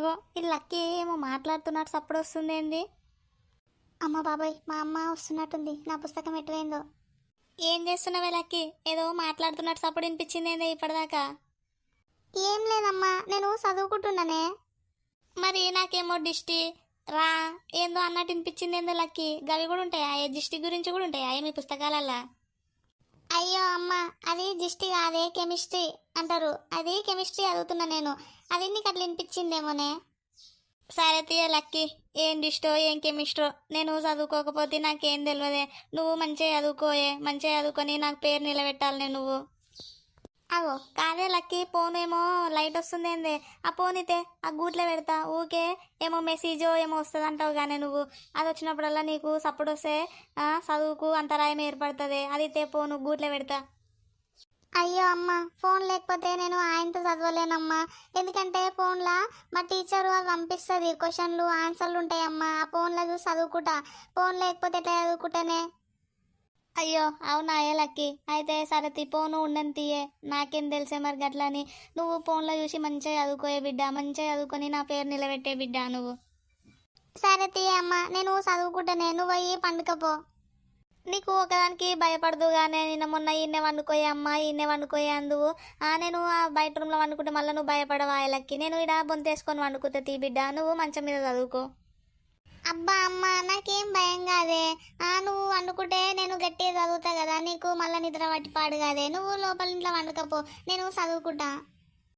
అగో ఈ లక్కీ ఏమో మాట్లాడుతున్నట్టు సప్పుడు వస్తుంది ఏంది? అమ్మ బాబాయ్, మా అమ్మ వస్తున్నట్టుంది. నా పుస్తకం ఎటువైందో. ఏం చేస్తున్నావే లక్కీ? ఏదో మాట్లాడుతున్నట్టు సప్పుడు వినిపించింది ఏంది ఇప్పటిదాకా? ఏం లేదమ్మా, నేను చదువుకుంటున్నానే. మరి నాకేమో దిష్టి రా ఏందో అన్నట్టు వినిపించింది ఏందో లక్కీ. గవి కూడా ఉంటాయా? ఏ దిష్టి గురించి కూడా ఉంటాయా మీ పుస్తకాలల్లా? అయ్యో అమ్మ, అది దిష్టి కాదే, కెమిస్ట్రీ అంటారు. అది కెమిస్ట్రీ చదువుతున్నా నేను. అది నీకు అట్లా వినిపించిందేమోనే. సరే తీయ లక్కీ, ఏం దిష్టో ఏం కెమిస్ట్రో నేను చదువుకోకపోతే నాకేం తెలియదే. నువ్వు మంచిగా చదువుకోయే, మంచిగా చదువుకొని నాకు పేరు నిలబెట్టాలనే నువ్వు. అగో కాదే లక్కీ, ఫోన్ ఏమో లైట్ వస్తుంది ఏందే? ఆ ఫోన్ అయితే ఆ గూట్లో పెడతా. ఊకే ఏమో మెసేజో ఏమో వస్తుంది అంటావు కానీ నువ్వు. అది వచ్చినప్పుడల్లా నీకు సప్పుడు వస్తే చదువుకు అంతరాయం ఏర్పడుతుంది. అది అయితే ఫోను గూట్లో పెడతా. అయ్యో అమ్మ, ఫోన్ లేకపోతే నేను ఆయనతో చదవలేనమ్మా. ఎందుకంటే ఫోన్లో మా టీచరు అవి పంపిస్తుంది, క్వశ్చన్లు ఆన్సర్లు ఉంటాయమ్మా. ఆ ఫోన్లో చూసి చదువుకుంటా. ఫోన్ లేకపోతే ఎట్లా చదువుకుంటానే? అయ్యో అవునా ఏ లక్కీ, అయితే సరే తీ, ఫోను ఉండని తీయే. నాకేం తెలిసే మరి గట్లని. నువ్వు ఫోన్లో చూసి మంచిగా చదువుకోయే బిడ్డ, మంచిగా చదువుకొని నా పేరు నిలబెట్టే బిడ్డ నువ్వు. సరే తీయ అమ్మ, నేను చదువుకుంటానే, నువ్వు అయ్యి పండుకపో. నీకు ఒకదానికి భయపడదుగానే. నిన్న మొన్న ఈయన్నే వండుకోయే అమ్మ, ఈయన్నే వండుకోయే అందువు. నేను ఆ బయట రూమ్లో వండుకుంటే మళ్ళీ నువ్వు భయపడవా లక్కీ? నేను ఇక్కడ బొంతేసుకొని వండుకుంటే తీ బిడ్డ, నువ్వు మంచం మీద చదువుకో. అబ్బా అమ్మ, నాకేం భయం కాదే. నువ్వు వండుకుంటే నేను గట్టిగా చదువుతా కదా, నీకు మళ్ళీ నిద్ర పట్టి పాడు కాదే. నువ్వు లోపల ఇంట్లో వండుకపో, నేను చదువుకుంటా.